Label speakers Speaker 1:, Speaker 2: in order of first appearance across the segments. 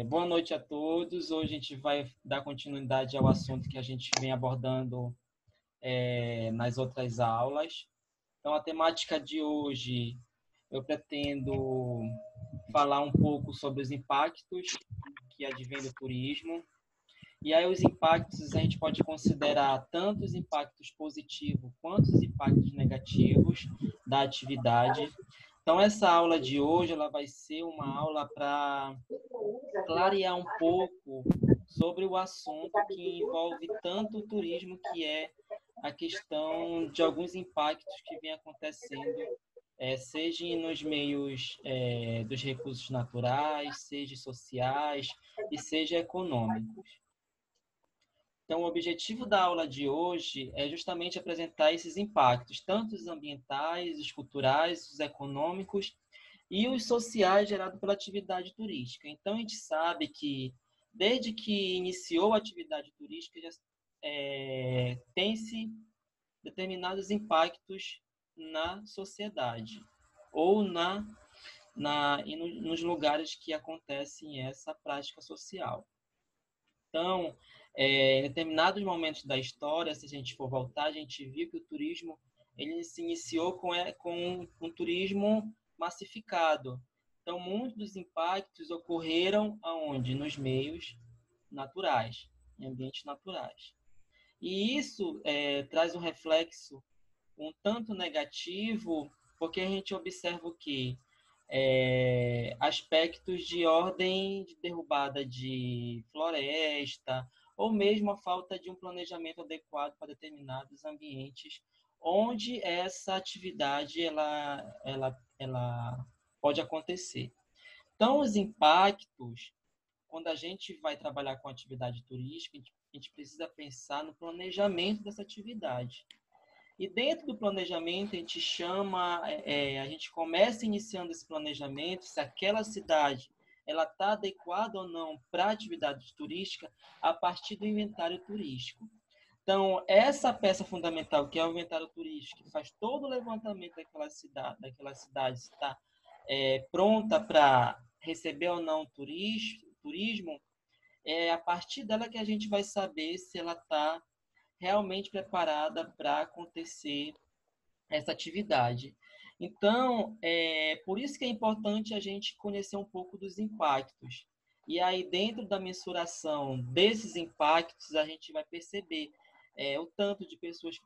Speaker 1: Boa noite a todos. Hoje a gente vai dar continuidade ao assunto que a gente vem abordando nas outras aulas. Então, a temática de hoje, eu pretendo falar um pouco sobre os impactos que advêm do turismo. E aí, os impactos, a gente pode considerar tanto os impactos positivos quanto os impactos negativos da atividade. Então, essa aula de hoje, ela vai ser uma aula para clarear um pouco sobre o assunto que envolve tanto o turismo, que é a questão de alguns impactos que vem acontecendo, seja nos meios dos recursos naturais, seja sociais e seja econômicos. Então, o objetivo da aula de hoje é justamente apresentar esses impactos, tanto os ambientais, os culturais, os econômicos e os sociais gerados pela atividade turística. Então, a gente sabe que, desde que iniciou a atividade turística, já tem-se determinados impactos na sociedade ou nos lugares que acontecem essa prática social. Então, em determinados momentos da história, se a gente for voltar, a gente viu que o turismo ele se iniciou com um turismo massificado. Então, muitos dos impactos ocorreram aonde? Nos meios naturais, em ambientes naturais. E isso traz um reflexo um tanto negativo, porque a gente observa o quê? Aspectos de ordem de derrubada de floresta, ou mesmo a falta de um planejamento adequado para determinados ambientes, onde essa atividade ela pode acontecer. Então, os impactos, quando a gente vai trabalhar com atividade turística, a gente precisa pensar no planejamento dessa atividade. E dentro do planejamento, a gente começa iniciando esse planejamento, se aquela cidade ela está adequada ou não para a atividade turística, a partir do inventário turístico. Então, essa peça fundamental, que é o inventário turístico, que faz todo o levantamento daquela cidade se está pronta para receber ou não turismo, é a partir dela que a gente vai saber se ela está realmente preparada para acontecer essa atividade. Então, por isso que é importante a gente conhecer um pouco dos impactos. E aí, dentro da mensuração desses impactos, a gente vai perceber o tanto de pessoas que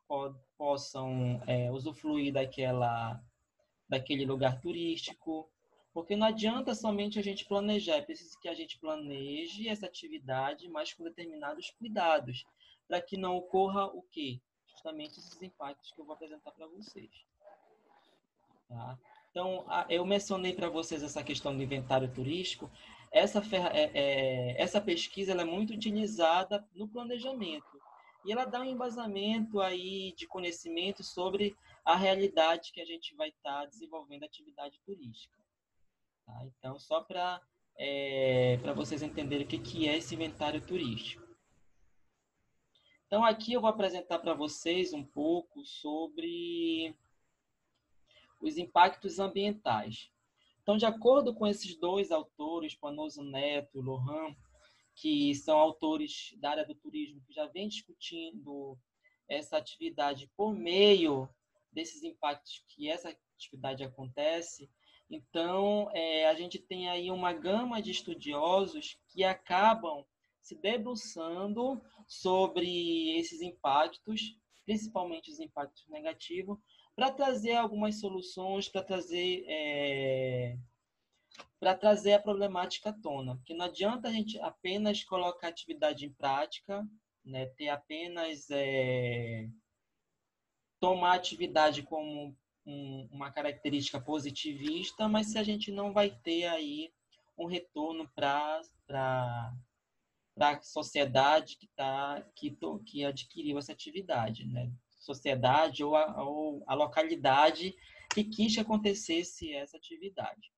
Speaker 1: possam usufruir daquele lugar turístico, porque não adianta somente a gente planejar, é preciso que a gente planeje essa atividade, mas com determinados cuidados, para que não ocorra o quê? Justamente esses impactos que eu vou apresentar para vocês. Tá? Então, eu mencionei para vocês essa questão do inventário turístico. Essa pesquisa ela é muito utilizada no planejamento. E ela dá um embasamento aí de conhecimento sobre a realidade que a gente vai estar desenvolvendo a atividade turística. Tá? Então, só para vocês entenderem o que é esse inventário turístico. Então, aqui eu vou apresentar para vocês um pouco sobre os impactos ambientais. Então, de acordo com esses dois autores, Panoso Neto e Lohan, que são autores da área do turismo, que já vem discutindo essa atividade por meio desses impactos que essa atividade acontece, então a gente tem aí uma gama de estudiosos que acabam se debruçando sobre esses impactos, principalmente os impactos negativos, para trazer algumas soluções, para trazer a problemática à tona. Porque não adianta a gente apenas colocar a atividade em prática, né, ter apenas tomar a atividade como uma característica positivista, mas se a gente não vai ter aí um retorno para a sociedade que adquiriu essa atividade, né? Sociedade ou a localidade que quis que acontecesse essa atividade.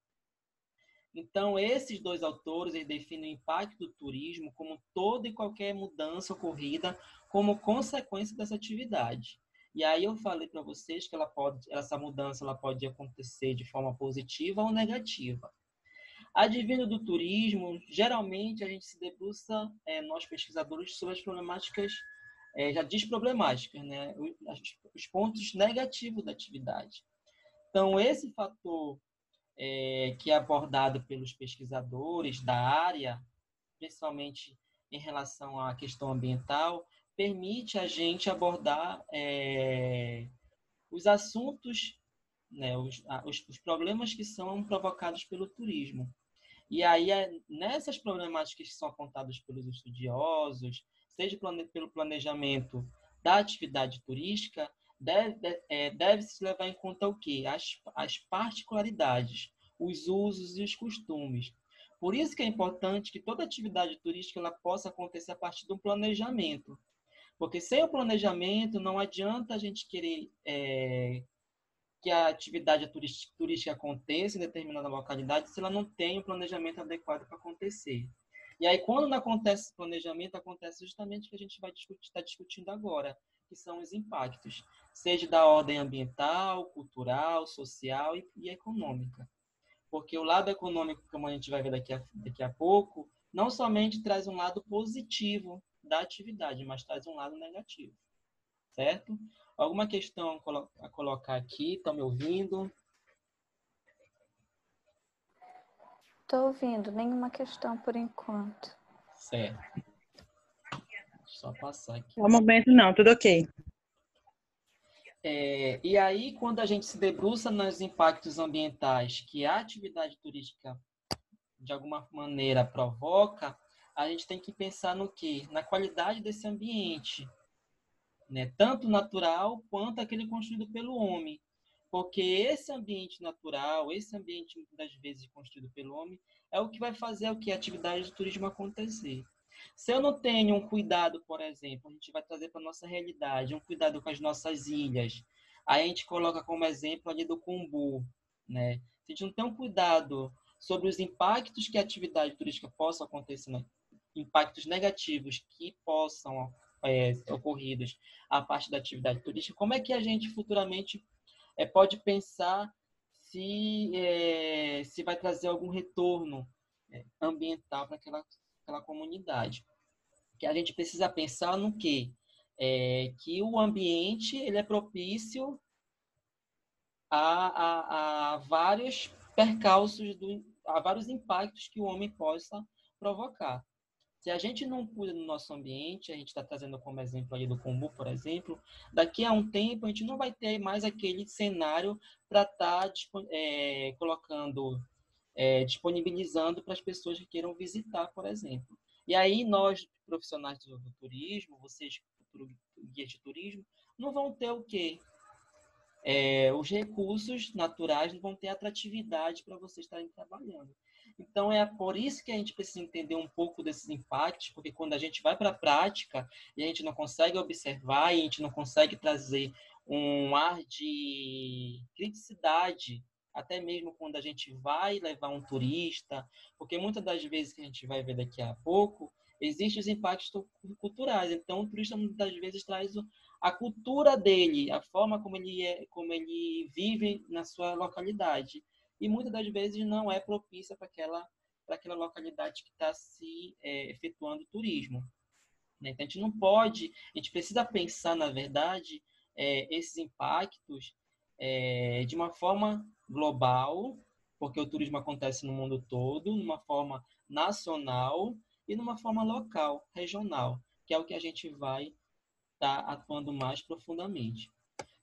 Speaker 1: Então, esses dois autores eles definem o impacto do turismo como toda e qualquer mudança ocorrida como consequência dessa atividade. E aí eu falei para vocês que essa mudança ela pode acontecer de forma positiva ou negativa. Advindo do turismo, geralmente a gente se debruça, nós pesquisadores, sobre as problemáticas, já diz problemáticas, né? Os pontos negativos da atividade. Então, esse fator que é abordado pelos pesquisadores da área, principalmente em relação à questão ambiental, permite a gente abordar os assuntos, né, os problemas que são provocados pelo turismo. E aí, nessas problemáticas que são apontadas pelos estudiosos, seja pelo planejamento da atividade turística, deve-se levar em conta o quê? As particularidades, os usos e os costumes. Por isso que é importante que toda atividade turística ela possa acontecer a partir de um planejamento. Porque sem o planejamento, não adianta a gente querer que a atividade turística aconteça em determinada localidade se ela não tem um planejamento adequado para acontecer. E aí, quando não acontece esse planejamento, acontece justamente o que a gente vai estar discutindo agora, que são os impactos, seja da ordem ambiental, cultural, social e econômica. Porque o lado econômico, como a gente vai ver daqui a pouco, não somente traz um lado positivo da atividade, mas traz um lado negativo, certo? Alguma questão a colocar aqui? Estão me ouvindo?
Speaker 2: Estou ouvindo, nenhuma questão por enquanto.
Speaker 1: Certo. Só passar aqui.
Speaker 3: No momento não, tudo ok.
Speaker 1: E aí, quando a gente se debruça nos impactos ambientais que a atividade turística, de alguma maneira, provoca, a gente tem que pensar no quê? Na qualidade desse ambiente, né? Tanto natural quanto aquele construído pelo homem. Porque esse ambiente natural, esse ambiente muitas das vezes construído pelo homem, é o que vai fazer a atividade de turismo acontecer. Se eu não tenho um cuidado, por exemplo, a gente vai trazer para a nossa realidade, um cuidado com as nossas ilhas. Aí a gente coloca como exemplo ali do Cumbu, né? Se a gente não tem um cuidado sobre os impactos que a atividade turística possa acontecer, né? Impactos negativos que possam ocorridos a parte da atividade turística, como é que a gente futuramente pode pensar se vai trazer algum retorno ambiental para aquela comunidade? Que a gente precisa pensar no quê? Que o ambiente ele é propício a vários percalços, a vários impactos que o homem possa provocar. Se a gente não cuida do nosso ambiente, a gente está trazendo como exemplo aí do Cumbu, por exemplo, daqui a um tempo a gente não vai ter mais aquele cenário para estar colocando, disponibilizando para as pessoas que queiram visitar, por exemplo. E aí nós, profissionais do turismo, vocês, guias de turismo, não vão ter o quê? Os recursos naturais não vão ter atratividade para vocês estarem trabalhando. Então, é por isso que a gente precisa entender um pouco desses impactos, porque quando a gente vai para a prática e a gente não consegue observar e a gente não consegue trazer um ar de criticidade, até mesmo quando a gente vai levar um turista, porque muitas das vezes que a gente vai ver daqui a pouco, existem os impactos culturais. Então, o turista muitas das vezes traz a cultura dele, a forma como ele vive na sua localidade. E muitas das vezes não é propícia para aquela localidade que está se efetuando o turismo. Né? Então, a gente não pode, a gente precisa pensar, na verdade, esses impactos de uma forma global, porque o turismo acontece no mundo todo, numa forma nacional e numa forma local, regional, que é o que a gente vai estar atuando mais profundamente.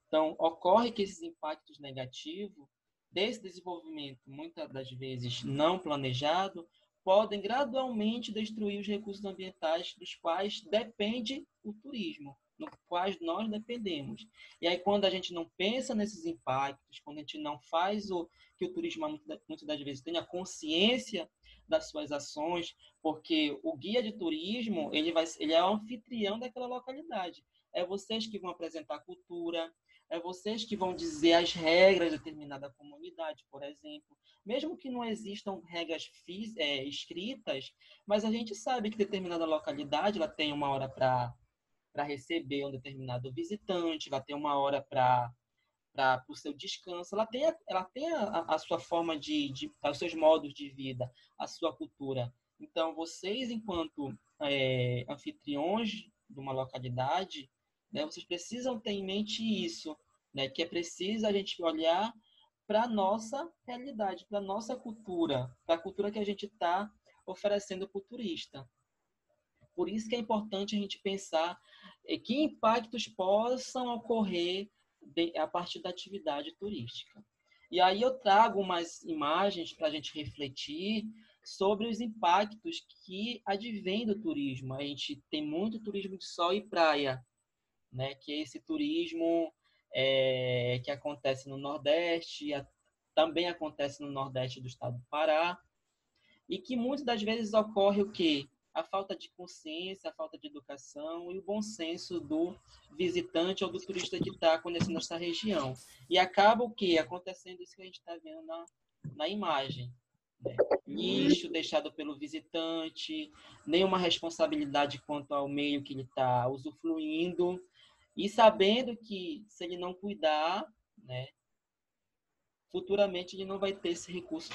Speaker 1: Então, ocorre que esses impactos negativos desse desenvolvimento, muitas das vezes não planejado, podem gradualmente destruir os recursos ambientais dos quais depende o turismo, no quais nós dependemos. E aí, quando a gente não pensa nesses impactos, quando a gente não faz que o turismo, muitas das vezes, tenha consciência das suas ações, porque o guia de turismo, ele é o anfitrião daquela localidade. É vocês que vão apresentar a cultura, é vocês que vão dizer as regras de determinada comunidade, por exemplo. Mesmo que não existam regras escritas, mas a gente sabe que determinada localidade ela tem uma hora para receber um determinado visitante, vai ter uma hora para para o seu descanso, ela tem a sua forma os seus modos de vida, a sua cultura. Então, vocês, enquanto anfitriões de uma localidade, né, vocês precisam ter em mente isso, né, que é preciso a gente olhar para a nossa realidade, para a nossa cultura, para a cultura que a gente está oferecendo para o turista. Por isso que é importante a gente pensar que impactos possam ocorrer a partir da atividade turística. E aí eu trago umas imagens para a gente refletir sobre os impactos que advêm do turismo. A gente tem muito turismo de sol e praia, né? Que é esse turismo que acontece no Nordeste, também acontece no Nordeste do estado do Pará, e que muitas das vezes ocorre o quê? A falta de consciência, a falta de educação e o bom senso do visitante ou do turista que está conhecendo essa região. E acaba o quê? Acontecendo isso que a gente está vendo na imagem. Né? Lixo deixado pelo visitante, nenhuma responsabilidade quanto ao meio que ele está usufruindo, e sabendo que se ele não cuidar, né, futuramente ele não vai ter esse recurso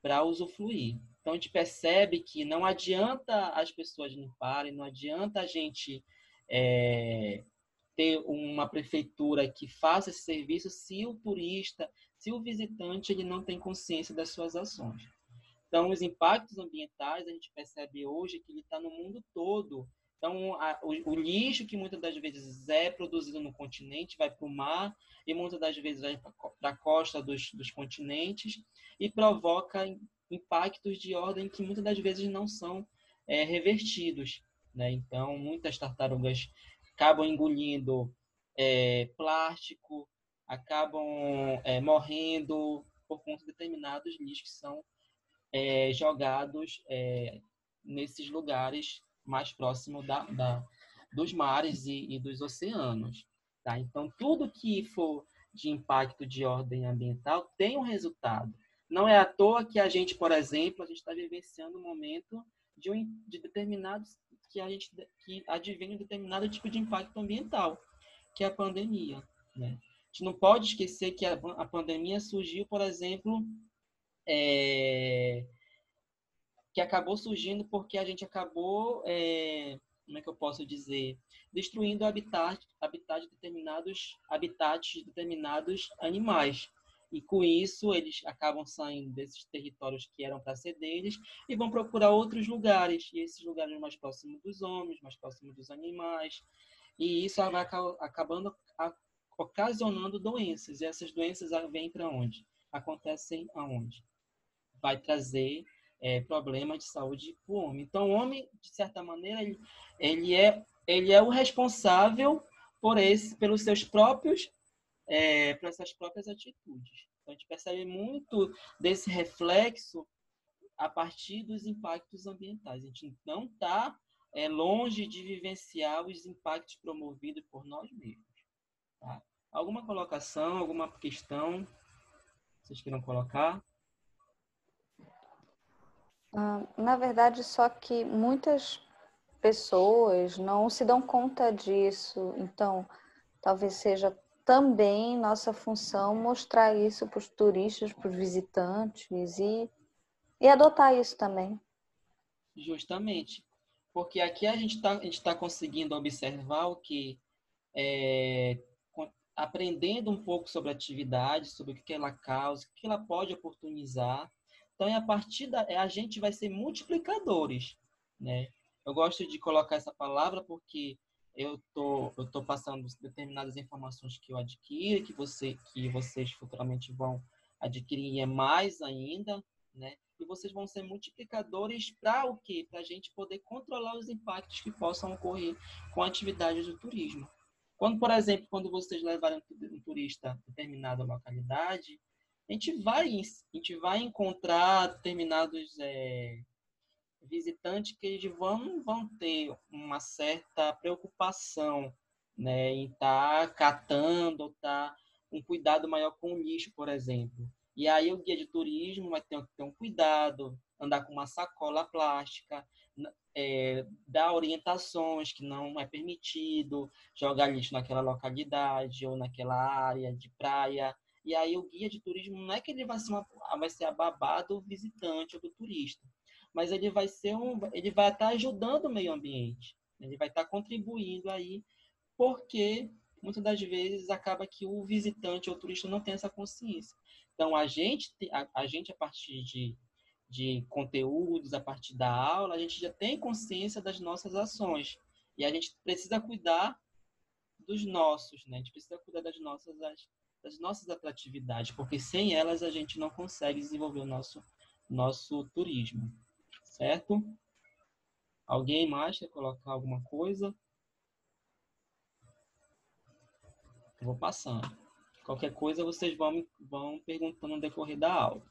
Speaker 1: para usufruir. Então, a gente percebe que não adianta as pessoas limparem, não adianta a gente ter uma prefeitura que faça esse serviço se o turista, se o visitante, ele não tem consciência das suas ações. Então, os impactos ambientais, a gente percebe hoje que ele está no mundo todo. Então, o lixo que muitas das vezes é produzido no continente vai para o mar e muitas das vezes vai para a costa dos continentes e provoca impactos de ordem que muitas das vezes não são revertidos. Né? Então, muitas tartarugas acabam engolindo plástico, acabam morrendo por conta de determinados lixos que são jogados nesses lugares mais próximos dos mares e dos oceanos. Tá? Então, tudo que for de impacto de ordem ambiental tem um resultado. Não é à toa que a gente, por exemplo, a gente está vivenciando um momento de determinados que advém um determinado tipo de impacto ambiental, que é a pandemia. Né? A gente não pode esquecer que a pandemia surgiu, por exemplo, que acabou surgindo porque a gente acabou, como é que eu posso dizer, destruindo o habitat de determinados animais. E com isso eles acabam saindo desses territórios que eram para ser deles e vão procurar outros lugares. E esses lugares mais próximos dos homens, mais próximos dos animais. E isso vai acabando ocasionando doenças. E essas doenças vêm para onde? Acontecem aonde? Vai trazer problemas de saúde para o homem. Então, o homem, de certa maneira, ele é o responsável pelos seus próprios, pelas suas próprias atitudes. Então, a gente percebe muito desse reflexo a partir dos impactos ambientais. A gente não está longe de vivenciar os impactos promovidos por nós mesmos. Tá? Alguma colocação, alguma questão que vocês queiram colocar?
Speaker 2: Na verdade, só que muitas pessoas não se dão conta disso. Então, talvez seja também nossa função mostrar isso para os turistas, para os visitantes e adotar isso também.
Speaker 1: Justamente. Porque aqui a gente tá conseguindo observar o que aprendendo um pouco sobre a atividade, sobre o que ela causa, o que ela pode oportunizar. Então, a partir a gente vai ser multiplicadores, né? Eu gosto de colocar essa palavra porque eu tô passando determinadas informações que eu adquiro, que vocês futuramente vão adquirir e mais ainda, né? E vocês vão ser multiplicadores para o quê? Para a gente poder controlar os impactos que possam ocorrer com a atividade do turismo. Quando, por exemplo, quando vocês levarem um turista a determinada localidade, a gente vai encontrar determinados visitantes que eles vão ter uma certa preocupação, né, em estar catando, ou estar um cuidado maior com o lixo, por exemplo. E aí o guia de turismo vai ter um cuidado andar com uma sacola plástica, dar orientações que não é permitido jogar lixo naquela localidade ou naquela área de praia. E aí o guia de turismo não é que ele vai ser a babá do visitante ou do turista, mas ele vai estar ajudando o meio ambiente, ele vai estar contribuindo aí, porque muitas das vezes acaba que o visitante ou o turista não tem essa consciência. Então a partir de conteúdos, a partir da aula, a gente já tem consciência das nossas ações. E a gente precisa cuidar dos nossos, né? A gente precisa cuidar das nossas atratividades, porque sem elas a gente não consegue desenvolver o nosso turismo, certo? Alguém mais quer colocar alguma coisa? Eu vou passando. Qualquer coisa vocês vão perguntando no decorrer da aula.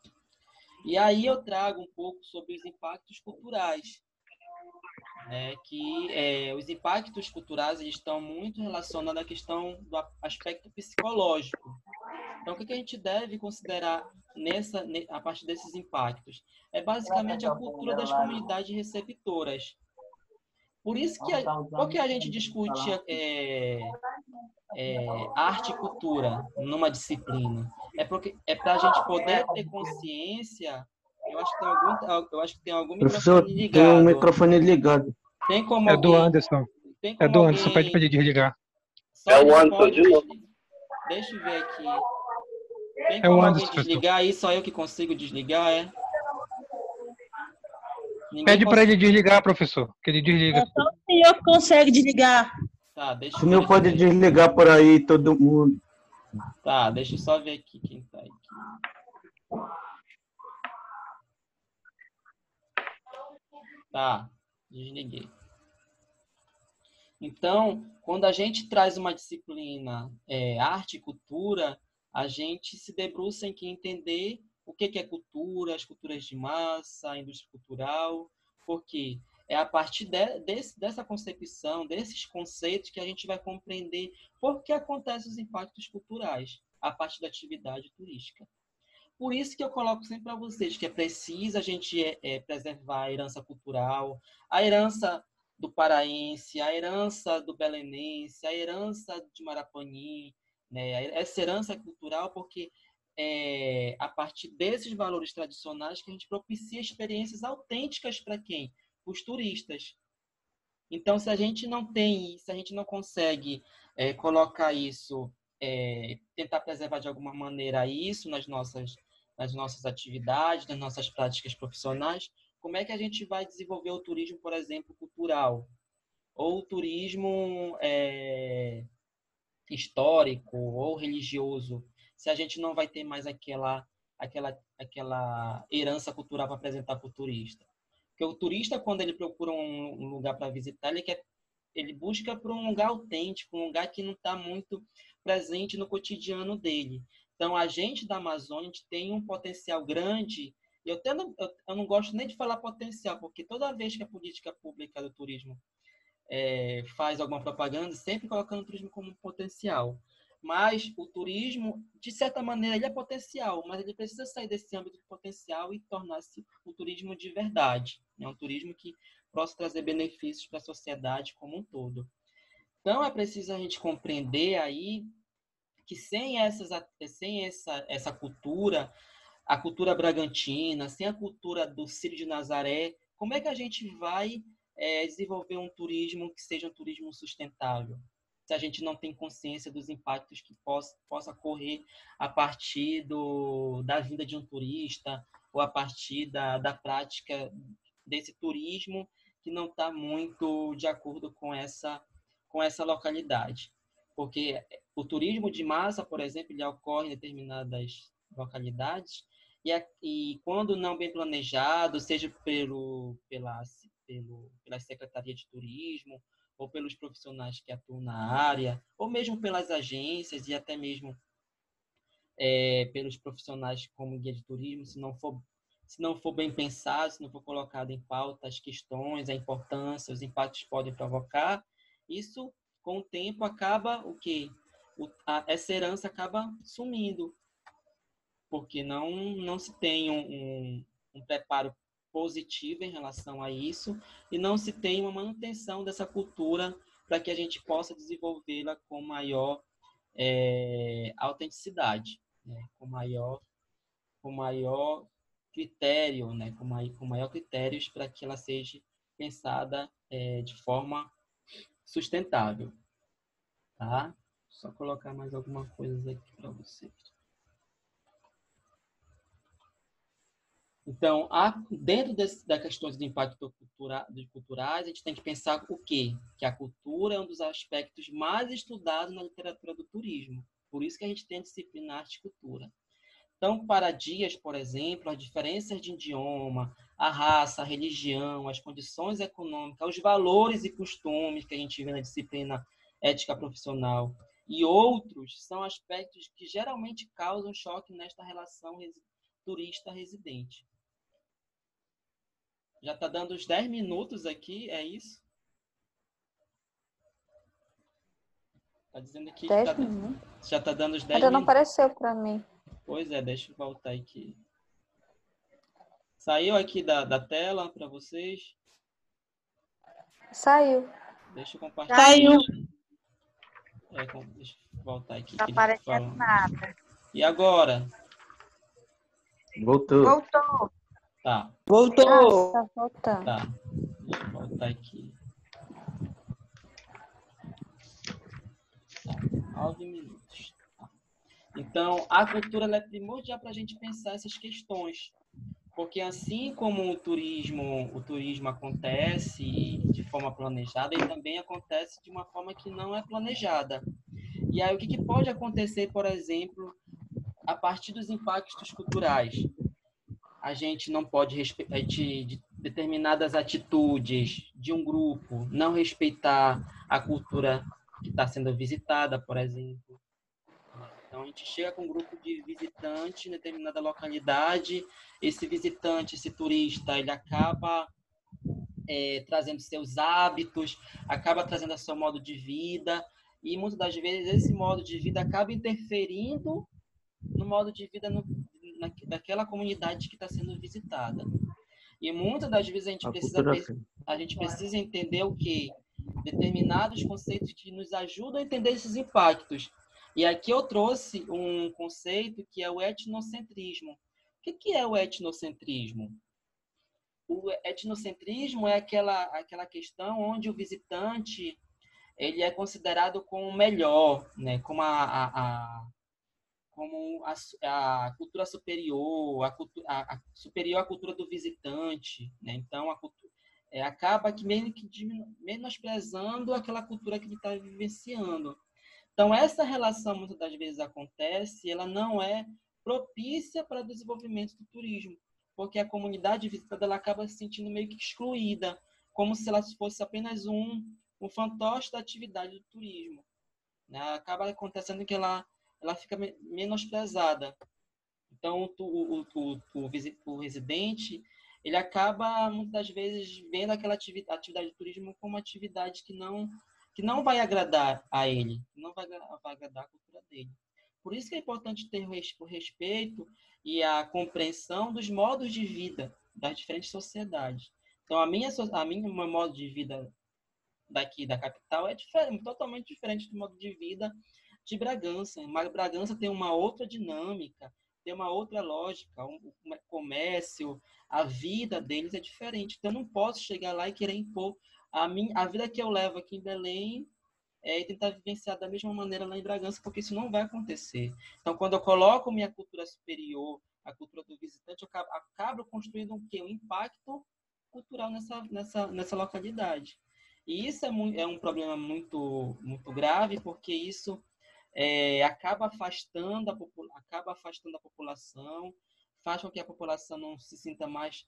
Speaker 1: E aí eu trago um pouco sobre os impactos culturais, né? Que os impactos culturais eles estão muito relacionados à questão do aspecto psicológico. Então, o que a gente deve considerar a partir desses impactos? É basicamente a cultura das comunidades receptoras. Por isso por que a gente discute arte e cultura numa disciplina? É para a gente poder ter consciência. Eu acho que tem algum
Speaker 3: Professor,
Speaker 1: microfone
Speaker 3: tem um
Speaker 1: ligado.
Speaker 3: microfone ligado.
Speaker 1: Tem como
Speaker 4: É do
Speaker 1: alguém.
Speaker 4: Anderson.
Speaker 1: Tem
Speaker 4: É
Speaker 1: como
Speaker 4: do Anderson, pede para
Speaker 1: alguém.
Speaker 4: ele desligar.
Speaker 1: Só
Speaker 5: É o
Speaker 1: ele
Speaker 5: Anderson
Speaker 1: pode
Speaker 5: de novo.
Speaker 1: Deixa eu ver aqui. Tem
Speaker 4: É o
Speaker 1: como alguém
Speaker 4: Anderson, professor.
Speaker 1: desligar aí? Só eu que consigo desligar, é? Ninguém
Speaker 4: Pede para
Speaker 1: consegue.
Speaker 4: ele desligar, professor, que ele desliga.
Speaker 6: É só o senhor que consegue desligar.
Speaker 1: Tá, deixa
Speaker 3: O
Speaker 1: eu
Speaker 3: senhor
Speaker 1: ver
Speaker 3: pode
Speaker 1: aqui.
Speaker 3: desligar por aí, todo mundo.
Speaker 1: Tá, deixa eu só ver aqui quem tá aqui. Tá, desliguei. Então, quando a gente traz uma disciplina arte e cultura, a gente se debruça em que entender o que é cultura, as culturas de massa, a indústria cultural, porque é a partir dessa concepção, desses conceitos, que a gente vai compreender por que acontecem os impactos culturais a partir da atividade turística. Por isso que eu coloco sempre para vocês que é preciso a gente preservar a herança cultural, a herança do paraense, a herança do belenense, a herança de Marapanim, né? Essa herança cultural, porque a partir desses valores tradicionais que a gente propicia experiências autênticas para quem? Os turistas. Então, se a gente não tem isso, se a gente não consegue colocar isso, tentar preservar de alguma maneira isso nas nossas atividades, nas nossas práticas profissionais, como é que a gente vai desenvolver o turismo, por exemplo, cultural? Ou o turismo histórico ou religioso, se a gente não vai ter mais aquela herança cultural para apresentar para o turista? Porque o turista, quando ele procura um lugar para visitar, ele busca por um lugar autêntico, um lugar que não está muito presente no cotidiano dele. Então, a gente da Amazônia, a gente tem um potencial grande. Eu não gosto nem de falar potencial, porque toda vez que a política pública do turismo faz alguma propaganda, sempre colocando o turismo como potencial. Mas o turismo, de certa maneira, ele é potencial, mas ele precisa sair desse âmbito de potencial e tornar-se um turismo de verdade. É um turismo que possa trazer benefícios para a sociedade como um todo. Então, é preciso a gente compreender aí que sem essa cultura, a cultura bragantina, sem a cultura do Círio de Nazaré, como é que a gente vai desenvolver um turismo que seja um turismo sustentável? Se a gente não tem consciência dos impactos que possa ocorrer a partir da vinda de um turista ou a partir da prática desse turismo que não está muito de acordo com essa localidade. Porque o turismo de massa, por exemplo, ele ocorre em determinadas localidades e quando não bem planejado, seja pela Secretaria de Turismo, ou pelos profissionais que atuam na área, ou mesmo pelas agências e até mesmo pelos profissionais como guia de turismo, se não for bem pensado, se não for colocado em pauta as questões, a importância, os impactos que podem provocar, isso, com o tempo, acaba o quê? Essa herança acaba sumindo, porque não se tem um preparo positiva em relação a isso e não se tem uma manutenção dessa cultura para que a gente possa desenvolvê-la com maior autenticidade, né? Com maior critério, né? Com maior critérios para que ela seja pensada de forma sustentável, tá? Só colocar mais alguma coisa aqui para vocês. Então, dentro da questão de impacto culturais, a gente tem que pensar o quê? Que a cultura é um dos aspectos mais estudados na literatura do turismo. Por isso que a gente tem a disciplina arte e cultura. Então, para Dias, por exemplo, as diferenças de idioma, a raça, a religião, as condições econômicas, os valores e costumes que a gente vê na disciplina ética profissional e outros são aspectos que geralmente causam choque nesta relação turista-residente. Já está dando os 10 minutos aqui, é isso? Está dizendo aqui que
Speaker 2: 10 minutos?
Speaker 1: já está dando os 10
Speaker 2: Ainda
Speaker 1: minutos.
Speaker 2: não apareceu para mim.
Speaker 1: Pois é, deixa eu voltar aqui. Saiu aqui da tela para vocês?
Speaker 2: Saiu.
Speaker 1: Deixa eu compartilhar.
Speaker 6: Saiu.
Speaker 1: Deixa eu voltar aqui.
Speaker 5: Não aparecendo nada.
Speaker 1: E agora?
Speaker 3: Voltou.
Speaker 5: Voltou.
Speaker 1: Tá,
Speaker 6: Voltou.
Speaker 2: Tá voltando.
Speaker 1: tá. Deixa eu voltar aqui. Tá, 9 minutos. Tá. Então, a cultura ela é primordial para a gente pensar essas questões. Porque assim como o turismo acontece de forma planejada, ele também acontece de uma forma que não é planejada. E aí, o que pode acontecer, por exemplo, a partir dos impactos culturais? A gente não pode respeitar de determinadas atitudes de um grupo, não respeitar a cultura que está sendo visitada, por exemplo. Então, a gente chega com um grupo de visitantes em determinada localidade, esse visitante, esse turista, ele acaba trazendo seus hábitos, acaba trazendo o seu modo de vida, e muitas das vezes esse modo de vida acaba interferindo no modo de vida daquela comunidade que está sendo visitada. E muitas das vezes a gente precisa entender o quê? Determinados conceitos que nos ajudam a entender esses impactos. E aqui eu trouxe um conceito que é o etnocentrismo. O que é o etnocentrismo? O etnocentrismo é aquela questão onde o visitante ele é considerado como melhor, né? Como a cultura superior, superior à cultura do visitante, né? Então, acaba que menosprezando aquela cultura que ele está vivenciando. Então, essa relação, muitas das vezes, acontece, ela não é propícia para o desenvolvimento do turismo, porque a comunidade visitada ela acaba se sentindo meio que excluída, como se ela fosse apenas um fantoche da atividade do turismo, né? Acaba acontecendo que ela fica menosprezada. Então, o residente, ele acaba, muitas das vezes, vendo aquela atividade de turismo como uma atividade que não vai agradar a ele, que não vai agradar a cultura dele. Por isso que é importante ter o respeito e a compreensão dos modos de vida das diferentes sociedades. Então, meu modo de vida daqui da capital é diferente, totalmente diferente do modo de vida de Bragança. Mas Bragança tem uma outra dinâmica, tem uma outra lógica, o comércio, a vida deles é diferente. Então, eu não posso chegar lá e querer impor a vida que eu levo aqui em Belém e tentar vivenciar da mesma maneira lá em Bragança, porque isso não vai acontecer. Então, quando eu coloco minha cultura superior, a cultura do visitante, eu acabo construindo um impacto cultural nessa localidade. E isso é um problema muito, muito grave, porque isso acaba afastando a população, faz com que a população não se sinta mais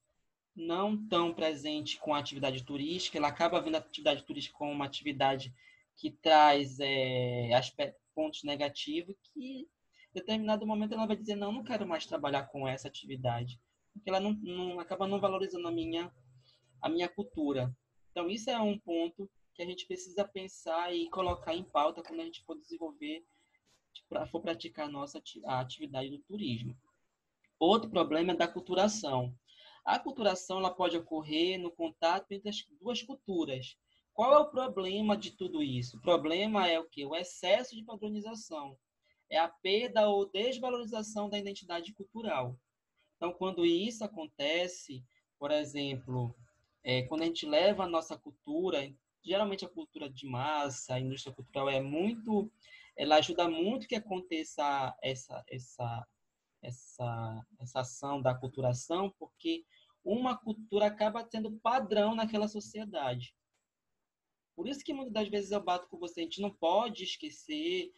Speaker 1: não tão presente com a atividade turística, ela acaba vendo a atividade turística como uma atividade que traz pontos negativos, que em determinado momento ela vai dizer, não quero mais trabalhar com essa atividade, porque ela acaba não valorizando a minha cultura. Então, isso é um ponto que a gente precisa pensar e colocar em pauta quando a gente for desenvolver, for praticar a atividade do turismo. Outro problema é da aculturação. A aculturação ela pode ocorrer no contato entre as duas culturas. Qual é o problema de tudo isso? O problema é o quê? O excesso de padronização. É a perda ou desvalorização da identidade cultural. Então, quando isso acontece, por exemplo, quando a gente leva a nossa cultura, geralmente a cultura de massa, a indústria cultural ela ajuda muito que aconteça essa ação da aculturação, porque uma cultura acaba sendo padrão naquela sociedade. Por isso que muitas das vezes eu bato com você, a gente não pode esquecer,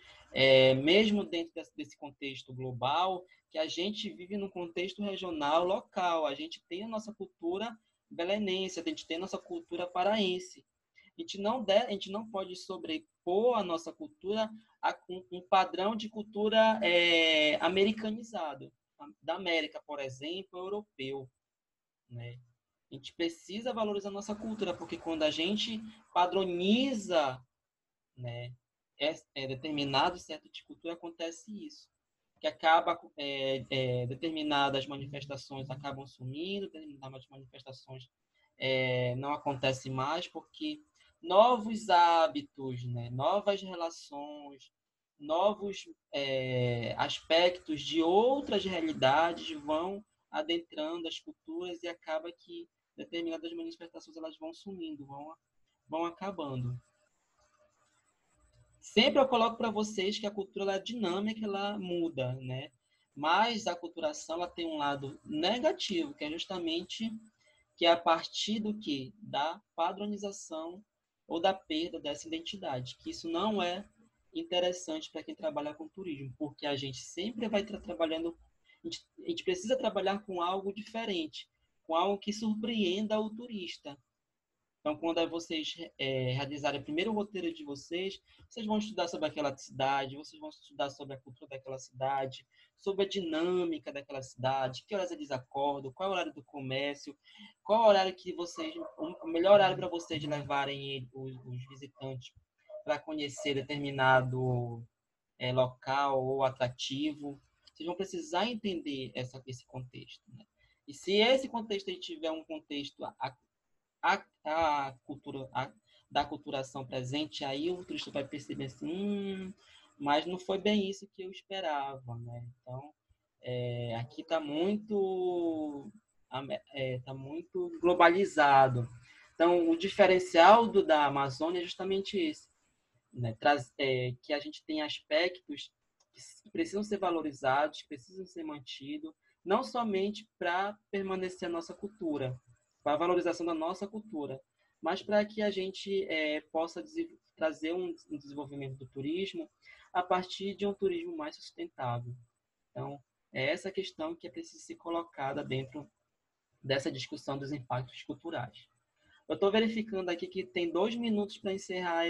Speaker 1: mesmo dentro desse contexto global, que a gente vive num contexto regional, local. A gente tem a nossa cultura belenense, a gente tem a nossa cultura paraense. A gente não pode sobrepor a nossa cultura a um padrão de cultura americanizado, da América, por exemplo, europeu, né? A gente precisa valorizar a nossa cultura, porque quando a gente padroniza, né, determinado certo de cultura, acontece isso. Que acaba, determinadas manifestações acabam sumindo, determinadas manifestações não acontecem mais, porque novos hábitos, né, novas relações, novos aspectos de outras realidades vão adentrando as culturas e acaba que determinadas manifestações elas vão sumindo, vão acabando. Sempre eu coloco para vocês que a cultura ela é dinâmica, ela muda, né? Mas a aculturação ela tem um lado negativo, que é justamente que é a partir do que? Da padronização ou da perda dessa identidade. Que isso não é interessante para quem trabalha com turismo, porque a gente sempre vai estar trabalhando, a gente precisa trabalhar com algo diferente, com algo que surpreenda o turista. Então, quando vocês realizarem o primeiro roteiro de vocês vão estudar sobre aquela cidade, vocês vão estudar sobre a cultura daquela cidade, sobre a dinâmica daquela cidade, que horas eles acordam, qual é o horário do comércio, qual é o horário que o melhor horário para vocês levarem os visitantes para conhecer determinado local ou atrativo. Vocês vão precisar entender esse contexto, né? E se esse contexto aí tiver um contexto a cultura da aculturação presente, aí o turista vai perceber assim, mas não foi bem isso que eu esperava, né? Então, aqui está tá muito globalizado. Então, o diferencial da Amazônia é justamente esse, né? Que a gente tem aspectos que precisam ser valorizados, que precisam ser mantidos, não somente para permanecer a nossa cultura, para a valorização da nossa cultura, mas para que a gente possa trazer um desenvolvimento do turismo a partir de um turismo mais sustentável. Então, é essa questão que é preciso ser colocada dentro dessa discussão dos impactos culturais. Eu estou verificando aqui que tem 2 minutos para encerrar